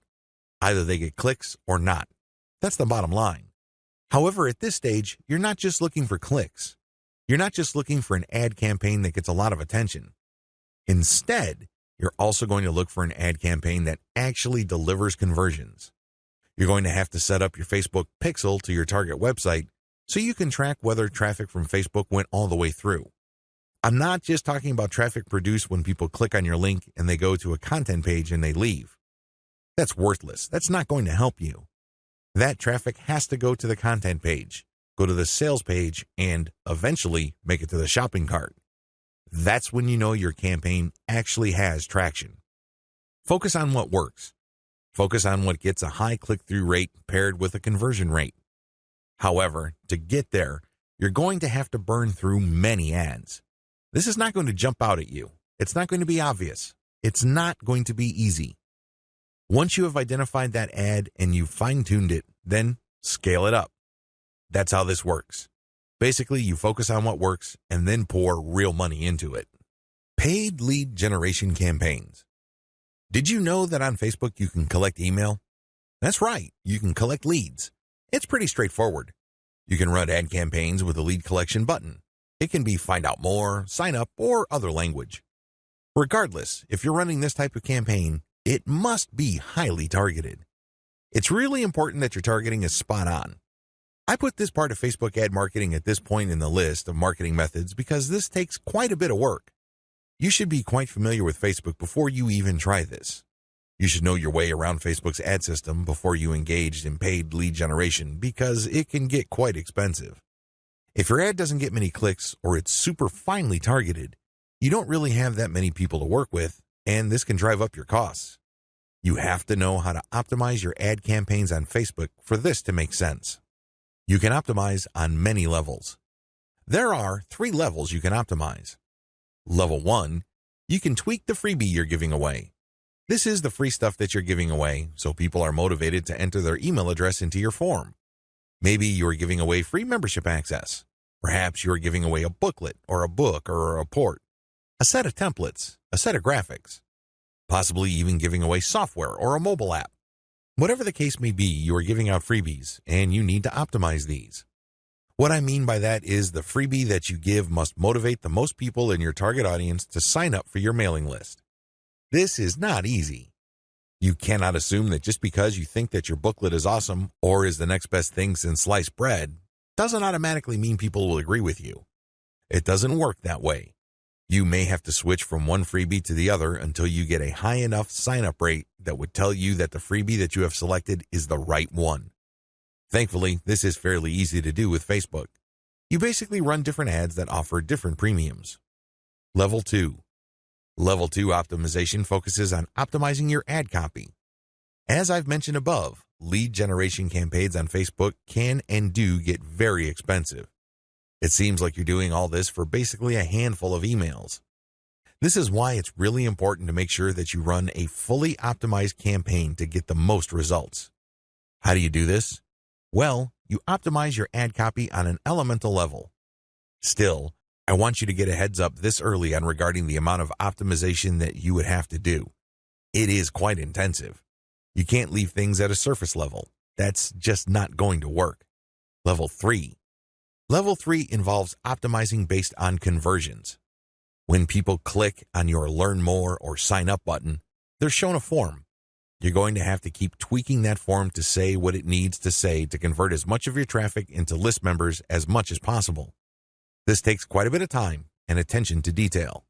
Either they get clicks or not. That's the bottom line. However, at this stage, you're not just looking for clicks. You're not just looking for an ad campaign that gets a lot of attention. Instead, you're also going to look for an ad campaign that actually delivers conversions. You're going to have to set up your Facebook pixel to your target website so you can track whether traffic from Facebook went all the way through. I'm not just talking about traffic produced when people click on your link and they go to a content page and they leave. That's worthless. That's not going to help you. That traffic has to go to the content page, go to the sales page, and eventually make it to the shopping cart. That's when you know your campaign actually has traction. Focus on what works. Focus on what gets a high click-through rate paired with a conversion rate. However, to get there, you're going to have to burn through many ads. This is not going to jump out at you. It's not going to be obvious. It's not going to be easy. Once you have identified that ad and you've fine-tuned it, then scale it up. That's how this works. Basically, you focus on what works and then pour real money into it. Paid lead generation campaigns. Did you know that on Facebook you can collect email? That's right, you can collect leads. It's pretty straightforward. You can run ad campaigns with a lead collection button. It can be find out more, sign up, or other language. Regardless, if you're running this type of campaign, it must be highly targeted. It's really important that your targeting is spot on. I put this part of Facebook ad marketing at this point in the list of marketing methods because this takes quite a bit of work. You should be quite familiar with Facebook before you even try this. You should know your way around Facebook's ad system before you engage in paid lead generation because it can get quite expensive. If your ad doesn't get many clicks or it's super finely targeted, you don't really have that many people to work with, and this can drive up your costs. You have to know how to optimize your ad campaigns on Facebook for this to make sense. You can optimize on many levels. There are 3 levels you can optimize. Level 1, you can tweak the freebie you're giving away. This is the free stuff that you're giving away, so people are motivated to enter their email address into your form. Maybe you're giving away free membership access. Perhaps you're giving away a booklet or a book or a report, a set of templates, a set of graphics, possibly even giving away software or a mobile app. Whatever the case may be, you are giving out freebies, and you need to optimize these. What I mean by that is the freebie that you give must motivate the most people in your target audience to sign up for your mailing list. This is not easy. You cannot assume that just because you think that your booklet is awesome or is the next best thing since sliced bread doesn't automatically mean people will agree with you. It doesn't work that way. You may have to switch from one freebie to the other until you get a high enough sign-up rate that would tell you that the freebie that you have selected is the right one. Thankfully, this is fairly easy to do with Facebook. You basically run different ads that offer different premiums. Level 2. Level 2 optimization focuses on optimizing your ad copy. As I've mentioned above, lead generation campaigns on Facebook can and do get very expensive. It seems like you're doing all this for basically a handful of emails. This is why it's really important to make sure that you run a fully optimized campaign to get the most results. How do you do this? Well, you optimize your ad copy on an elemental level. Still, I want you to get a heads up this early on regarding the amount of optimization that you would have to do. It is quite intensive. You can't leave things at a surface level. That's just not going to work. Level 3. Level 3 involves optimizing based on conversions. When people click on your Learn More or Sign Up button, they're shown a form. You're going to have to keep tweaking that form to say what it needs to say to convert as much of your traffic into list members as much as possible. This takes quite a bit of time and attention to detail.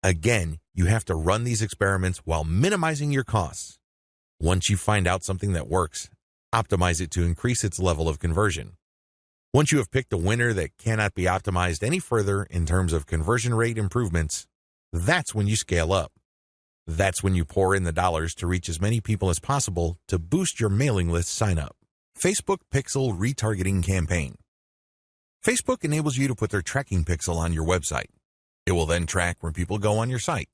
Again, you have to run these experiments while minimizing your costs. Once you find out something that works, Optimize it to increase its level of conversion. Once you have picked a winner that cannot be optimized any further in terms of conversion rate improvements, that's when you scale up. That's when you pour in the dollars to reach as many people as possible to boost your mailing list sign up. Facebook Pixel Retargeting Campaign. Facebook enables you to put their tracking pixel on your website. It will then track where people go on your site.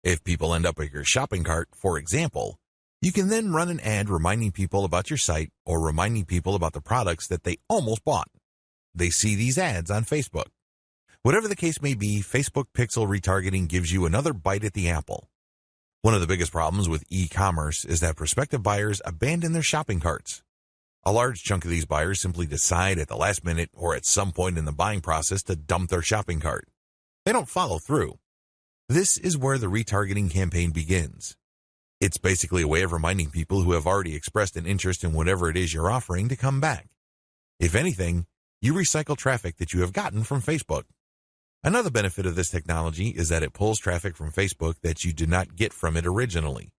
If people end up at your shopping cart, for example, you can then run an ad reminding people about your site or reminding people about the products that they almost bought. They see these ads on Facebook. Whatever the case may be, Facebook Pixel Retargeting gives you another bite at the apple. One of the biggest problems with e-commerce is that prospective buyers abandon their shopping carts. A large chunk of these buyers simply decide at the last minute or at some point in the buying process to dump their shopping cart. They don't follow through. This is where the retargeting campaign begins. It's basically a way of reminding people who have already expressed an interest in whatever it is you're offering to come back. If anything, you recycle traffic that you have gotten from Facebook. Another benefit of this technology is that it pulls traffic from Facebook that you did not get from it originally.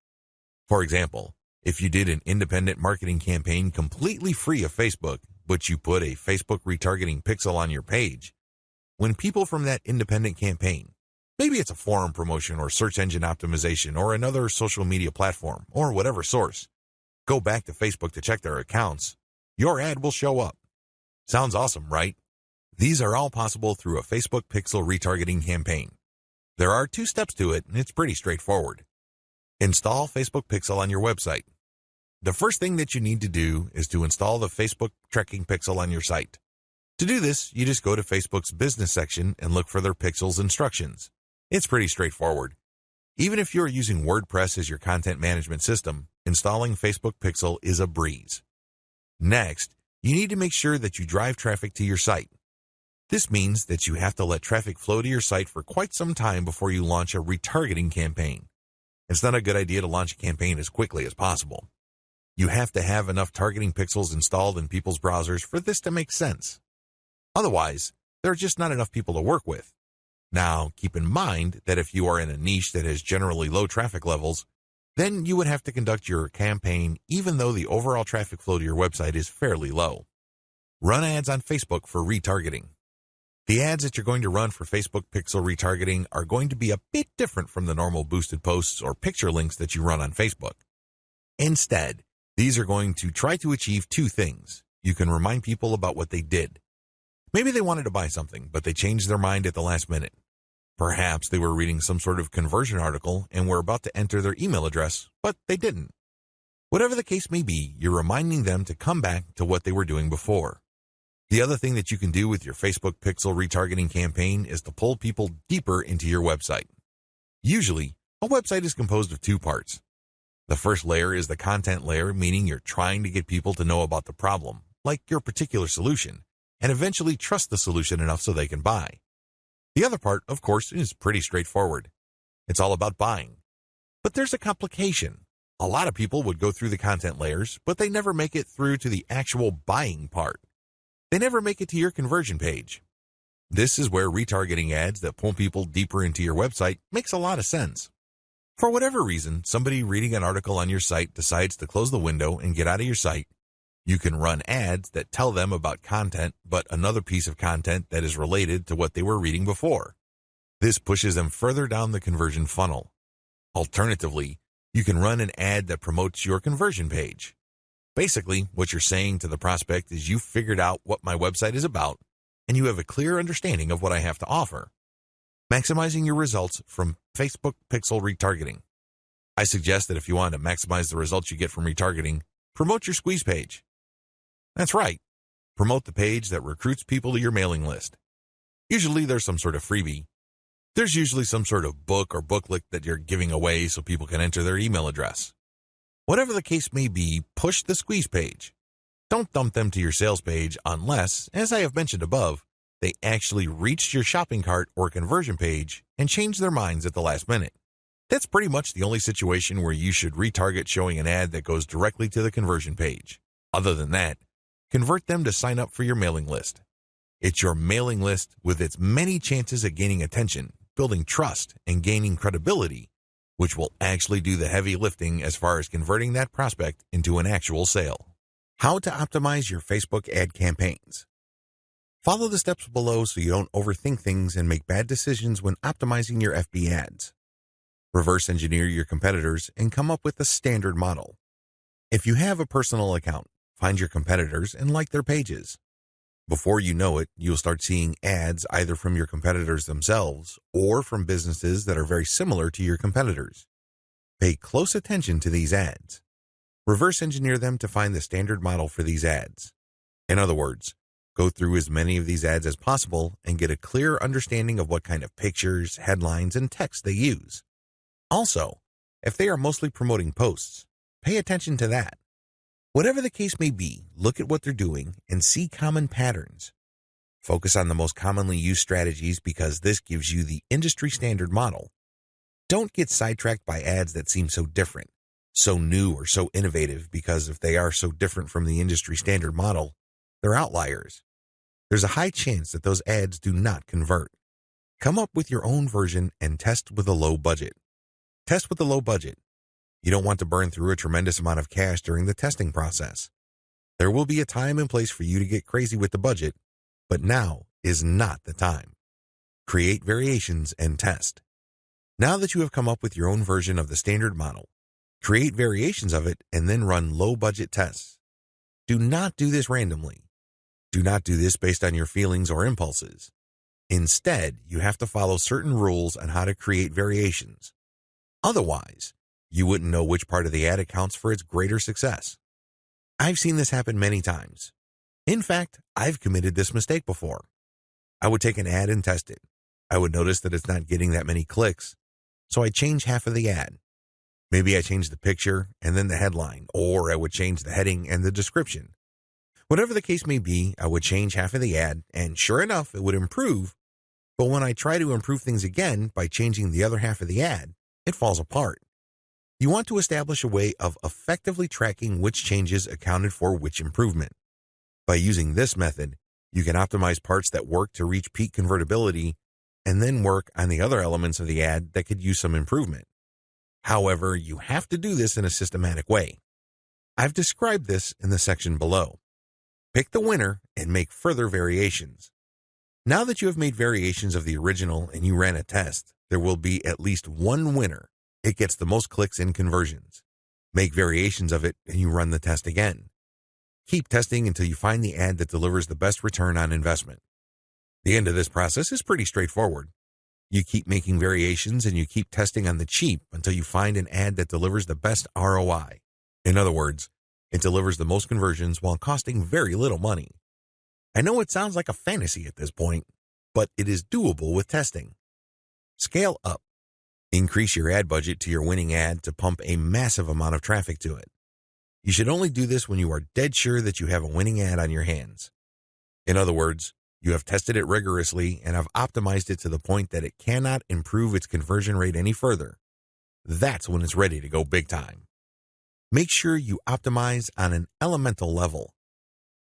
For example, if you did an independent marketing campaign completely free of Facebook, but you put a Facebook retargeting pixel on your page, when people from that independent campaign, maybe it's a forum promotion or search engine optimization or another social media platform or whatever source, go back to Facebook to check their accounts, your ad will show up. Sounds awesome, right? These are all possible through a Facebook Pixel retargeting campaign. There are 2 steps to it, and it's pretty straightforward. Install Facebook Pixel on your website. The first thing that you need to do is to install the Facebook tracking pixel on your site. To do this, you just go to Facebook's business section and look for their pixels instructions. It's pretty straightforward. Even if you're using WordPress as your content management system, installing Facebook Pixel is a breeze. Next, you need to make sure that you drive traffic to your site. This means that you have to let traffic flow to your site for quite some time before you launch a retargeting campaign. It's not a good idea to launch a campaign as quickly as possible. You have to have enough targeting pixels installed in people's browsers for this to make sense. Otherwise, there are just not enough people to work with. Now, keep in mind that if you are in a niche that has generally low traffic levels, then you would have to conduct your campaign even though the overall traffic flow to your website is fairly low. Run ads on Facebook for retargeting. The ads that you're going to run for Facebook Pixel retargeting are going to be a bit different from the normal boosted posts or picture links that you run on Facebook. Instead, these are going to try to achieve 2 things. You can remind people about what they did. Maybe they wanted to buy something, but they changed their mind at the last minute. Perhaps they were reading some sort of conversion article and were about to enter their email address, but they didn't. Whatever the case may be, you're reminding them to come back to what they were doing before. The other thing that you can do with your Facebook Pixel retargeting campaign is to pull people deeper into your website. Usually, a website is composed of 2 parts. The first layer is the content layer, meaning you're trying to get people to know about the problem, like your particular solution, and eventually trust the solution enough so they can buy. The other part, of course, is pretty straightforward. It's all about buying. But there's a complication. A lot of people would go through the content layers, but they never make it through to the actual buying part. They never make it to your conversion page. This is where retargeting ads that pull people deeper into your website makes a lot of sense. For whatever reason, somebody reading an article on your site decides to close the window and get out of your site. You can run ads that tell them about content, but another piece of content that is related to what they were reading before. This pushes them further down the conversion funnel. Alternatively, you can run an ad that promotes your conversion page. Basically, what you're saying to the prospect is you've figured out what my website is about, and you have a clear understanding of what I have to offer. Maximizing your results from Facebook Pixel retargeting. I suggest that if you want to maximize the results you get from retargeting, promote your squeeze page. That's right. Promote the page that recruits people to your mailing list. Usually there's some sort of freebie. There's usually some sort of book or booklet that you're giving away so people can enter their email address. Whatever the case may be, push the squeeze page. Don't dump them to your sales page unless, as I have mentioned above, they actually reached your shopping cart or conversion page and changed their minds at the last minute. That's pretty much the only situation where you should retarget showing an ad that goes directly to the conversion page. Other than that, convert them to sign up for your mailing list. It's your mailing list with its many chances at gaining attention, building trust, and gaining credibility, which will actually do the heavy lifting as far as converting that prospect into an actual sale. How to optimize your Facebook ad campaigns. Follow the steps below so you don't overthink things and make bad decisions when optimizing your FB ads. Reverse engineer your competitors and come up with a standard model. If you have a personal account, find your competitors and like their pages. Before you know it, you'll start seeing ads either from your competitors themselves or from businesses that are very similar to your competitors. Pay close attention to these ads. Reverse engineer them to find the standard model for these ads. In other words, go through as many of these ads as possible and get a clear understanding of what kind of pictures, headlines, and text they use. Also, if they are mostly promoting posts, pay attention to that. Whatever the case may be, look at what they're doing and see common patterns. Focus on the most commonly used strategies because this gives you the industry standard model. Don't get sidetracked by ads that seem so different, so new or so innovative because if they are so different from the industry standard model, they're outliers. There's a high chance that those ads do not convert. Come up with your own version and test with a low budget. Test with a low budget. You don't want to burn through a tremendous amount of cash during the testing process. There will be a time and place for you to get crazy with the budget, but now is not the time. Create variations and test. Now that you have come up with your own version of the standard model, create variations of it and then run low-budget tests. Do not do this randomly. Do not do this based on your feelings or impulses. Instead, you have to follow certain rules on how to create variations. Otherwise, you wouldn't know which part of the ad accounts for its greater success. I've seen this happen many times. In fact, I've committed this mistake before. I would take an ad and test it. I would notice that it's not getting that many clicks, so I'd change half of the ad. Maybe I change the picture and then the headline, or I would change the heading and the description. Whatever the case may be, I would change half of the ad, and sure enough, it would improve. But when I try to improve things again by changing the other half of the ad, it falls apart. You want to establish a way of effectively tracking which changes accounted for which improvement. By using this method, you can optimize parts that work to reach peak convertibility and then work on the other elements of the ad that could use some improvement. However, you have to do this in a systematic way. I've described this in the section below. Pick the winner and make further variations. Now that you have made variations of the original and you ran a test, there will be at least one winner. It gets the most clicks and conversions. Make variations of it and you run the test again. Keep testing until you find the ad that delivers the best return on investment. The end of this process is pretty straightforward. You keep making variations and you keep testing on the cheap until you find an ad that delivers the best ROI. In other words, it delivers the most conversions while costing very little money. I know it sounds like a fantasy at this point, but it is doable with testing. Scale up. Increase your ad budget to your winning ad to pump a massive amount of traffic to it. You should only do this when you are dead sure that you have a winning ad on your hands. In other words, you have tested it rigorously and have optimized it to the point that it cannot improve its conversion rate any further. That's when it's ready to go big time. Make sure you optimize on an elemental level.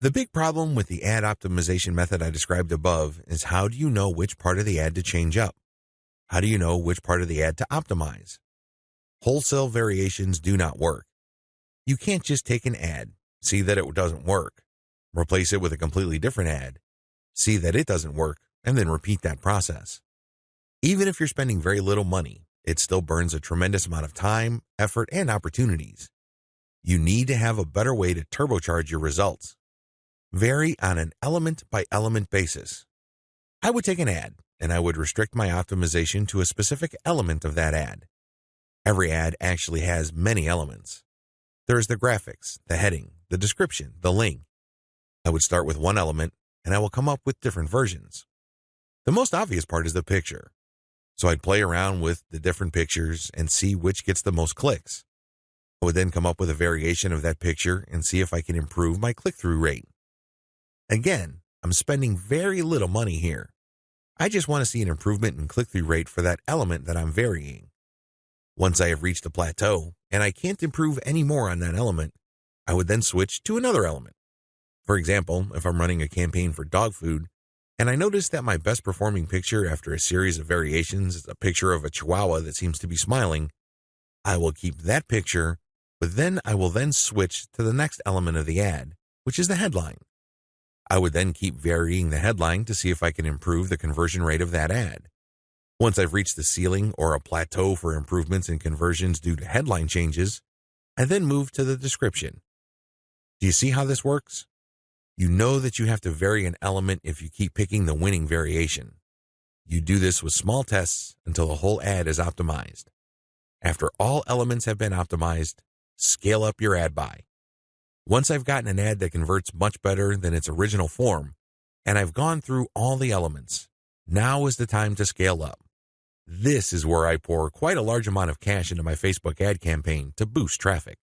The big problem with the ad optimization method I described above is how do you know which part of the ad to change up? How do you know which part of the ad to optimize? Wholesale variations do not work. You can't just take an ad, see that it doesn't work, replace it with a completely different ad, see that it doesn't work, and then repeat that process. Even if you're spending very little money, it still burns a tremendous amount of time, effort, and opportunities. You need to have a better way to turbocharge your results. Vary on an element-by-element basis. I would take an ad, and I would restrict my optimization to a specific element of that ad. Every ad actually has many elements. There is the graphics, the heading, the description, the link. I would start with one element, and I will come up with different versions. The most obvious part is the picture. So I'd play around with the different pictures and see which gets the most clicks. I would then come up with a variation of that picture and see if I can improve my click-through rate. Again, I'm spending very little money here. I just want to see an improvement in click-through rate for that element that I'm varying. Once I have reached a plateau and I can't improve any more on that element, I would then switch to another element. For example, if I'm running a campaign for dog food and I notice that my best performing picture after a series of variations is a picture of a chihuahua that seems to be smiling, I will keep that picture, but then I will then switch to the next element of the ad which is the headline. I would then keep varying the headline to see if I can improve the conversion rate of that ad. Once I've reached the ceiling or a plateau for improvements in conversions due to headline changes, I then move to the description. Do you see how this works? You know that you have to vary an element if you keep picking the winning variation. You do this with small tests until the whole ad is optimized. After all elements have been optimized, scale up your ad buy. Once I've gotten an ad that converts much better than its original form, and I've gone through all the elements, now is the time to scale up. This is where I pour quite a large amount of cash into my Facebook ad campaign to boost traffic.